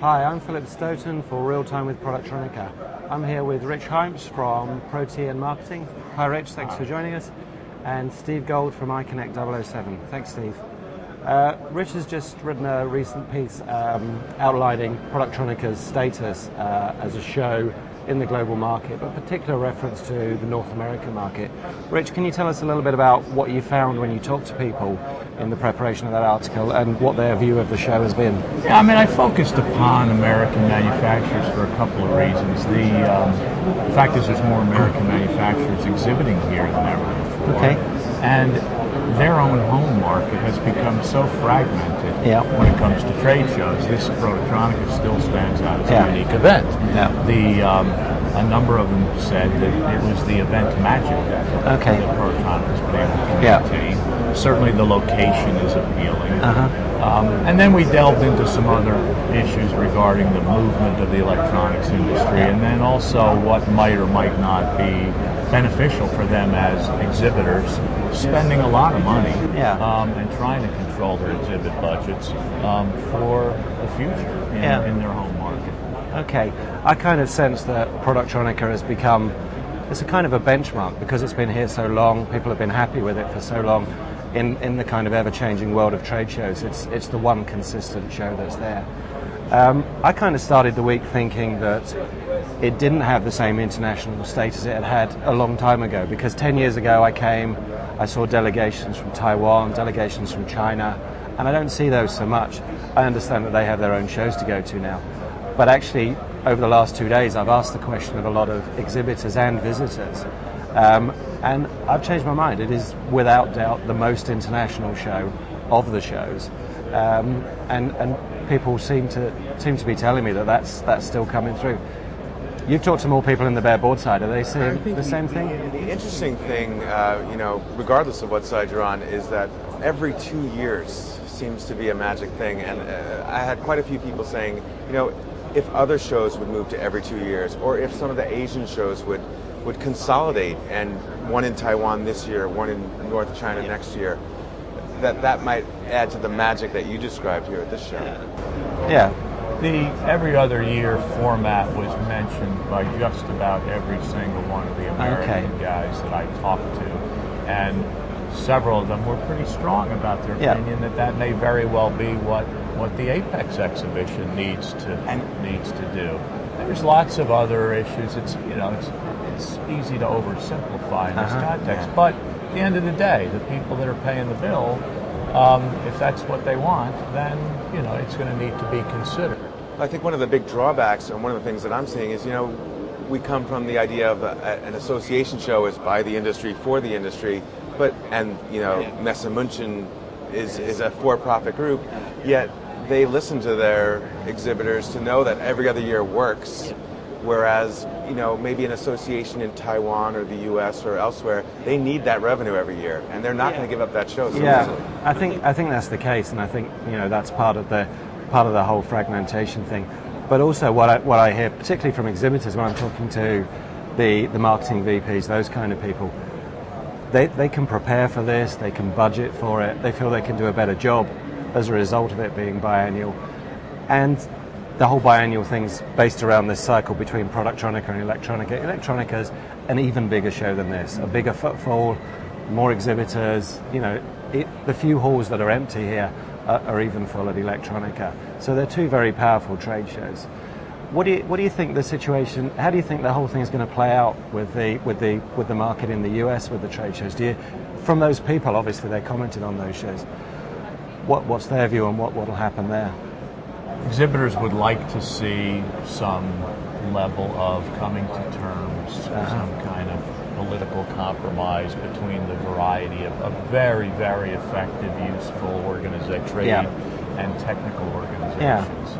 Hi, I'm Philip Stoughton for Real Time with Productronica. I'm here with Rich Heimsch from Protean Marketing. Hi Rich, thanks for joining us. And Steve Gold from iConnect 007. Thanks Steve. Rich has just written a recent piece outlining Productronica's status as a show in the global market, but particular reference to the North American market. Rich, can you tell us a little bit about what you found when you talked to people in the preparation of that article and what their view of the show has been? Yeah, I mean, I focused upon American manufacturers for a couple of reasons. The fact is there's more American manufacturers exhibiting here than ever before. Okay. And their own home market has become so fragmented when it comes to trade shows. This Productronica still stands out as a unique event. A number of them said that it was the event magic that Productronica's been able to maintain. Certainly the location is appealing. And then we delved into some other issues regarding the movement of the electronics industry, and then also what might or might not be beneficial for them as exhibitors, spending a lot of money and trying to control their exhibit budgets for the future in their home market. Okay, I kind of sense that Productronica has become, it's a kind of a benchmark because it's been here so long, people have been happy with it for so long. In the kind of ever-changing world of trade shows, it's the one consistent show that's there. I kind of started the week thinking that it didn't have the same international status it had a long time ago, because 10 years ago I came, I saw delegations from Taiwan, delegations from China, and I don't see those so much. I understand that they have their own shows to go to now. But actually, over the last 2 days, I've asked the question of a lot of exhibitors and visitors. And I've changed my mind. It is without doubt the most international show of the shows, and people seem to be telling me that that's still coming through. You've talked to more people in the bare board side. Are they seeing the same thing? The interesting thing, regardless of what side you're on, is that every 2 years seems to be a magic thing. And I had quite a few people saying, if other shows would move to every 2 years, or if some of the Asian shows would consolidate, and one in Taiwan this year, one in North China next year, that might add to the magic that you described here at this show. Yeah. The every other year format was mentioned by just about every single one of the American guys that I talked to, and several of them were pretty strong about their opinion that may very well be what the Apex exhibition needs to do. There's lots of other issues. It's easy to oversimplify in this context, but at the end of the day, the people that are paying the bill, if that's what they want, then it's going to need to be considered. I think one of the big drawbacks, and one of the things that I'm seeing is, we come from the idea of an association show is by the industry for the industry, and EMSNow is a for-profit group, yet they listen to their exhibitors to know that every other year works. Whereas, maybe an association in Taiwan or the U.S. or elsewhere, they need that revenue every year, and they're not going to give up that show so easily. I think that's the case, and I think that's part of the whole fragmentation thing. But also, what I hear, particularly from exhibitors, when I'm talking to the marketing VPs, those kind of people, they can prepare for this, they can budget for it, they feel they can do a better job as a result of it being biannual, and the whole biannual thing's based around this cycle between Productronica and Electronica. Electronica's an even bigger show than this, a bigger footfall, more exhibitors. The few halls that are empty here are even full at Electronica. So they're two very powerful trade shows. What do you think the situation? How do you think the whole thing is going to play out with the market in the US with the trade shows? From those people, obviously they commented on those shows. What's their view on what will happen there? Exhibitors would like to see some level of coming to terms, some kind of political compromise between the variety of very, very effective, useful trade and technical organizations.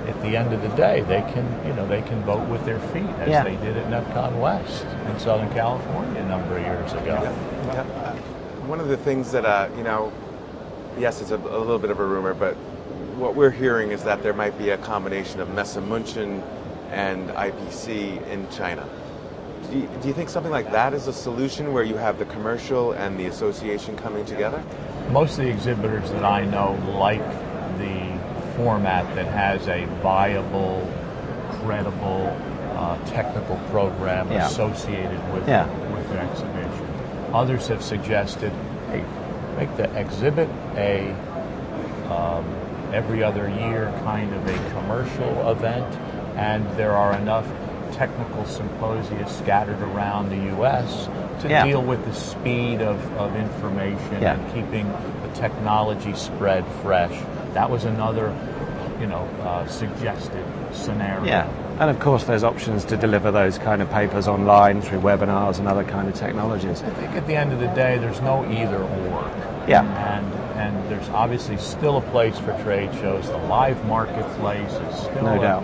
At the end of the day, they can vote with their feet, as they did at NetCon West in Southern California a number of years ago. One of the things that yes, it's a little bit of a rumor, but what we're hearing is that there might be a combination of EMSNow and IPC in China. Do you think something like that is a solution, where you have the commercial and the association coming together? Most of the exhibitors that I know like the format that has a viable, credible, technical program associated with the exhibition. Others have suggested, hey, make the exhibit a every other year kind of a commercial event, and there are enough technical symposia scattered around the U.S. to deal with the speed of information and keeping the technology spread fresh. That was another, suggested scenario. Yeah, and of course there's options to deliver those kind of papers online through webinars and other kind of technologies. I think at the end of the day, there's no either or. Yeah. And there's obviously still a place for trade shows. The live marketplace is still, no doubt.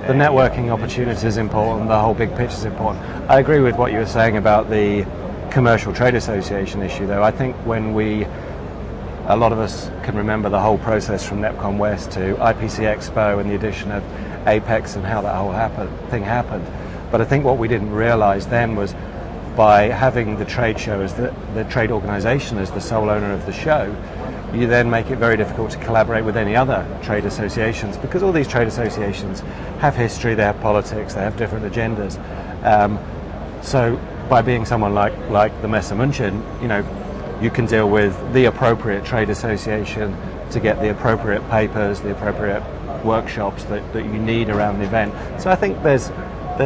The networking opportunity is important. The whole big picture is important. I agree with what you were saying about the commercial trade association issue, though. I think a lot of us can remember the whole process from NEPCON West to IPC Expo and the addition of Apex and how that whole thing happened. But I think what we didn't realize then was by having the trade show as the trade organization as the sole owner of the show, you then make it very difficult to collaborate with any other trade associations, because all these trade associations have history, they have politics, they have different agendas. So by being someone like the Messe München, you can deal with the appropriate trade association to get the appropriate papers, the appropriate workshops that you need around the event. So I think there's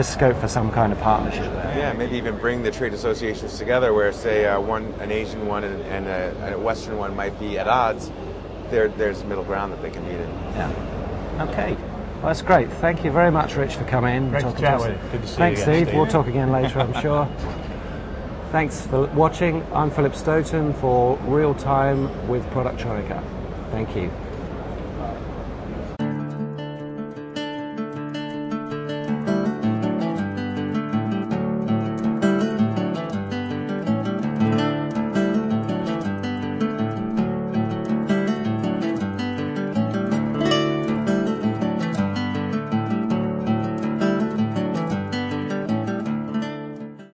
scope for some kind of partnership there. Yeah, maybe even bring the trade associations together where, say, an Asian one and a Western one might be at odds. There's middle ground that they can meet in. Yeah. Okay. Well, that's great. Thank you very much, Rich, for coming in. Great to chat with you. Good to see you Thanks, again, Steve. We'll talk again later, I'm sure. Thanks for watching. I'm Philip Stoughton for Real Time with Productronica. Thank you.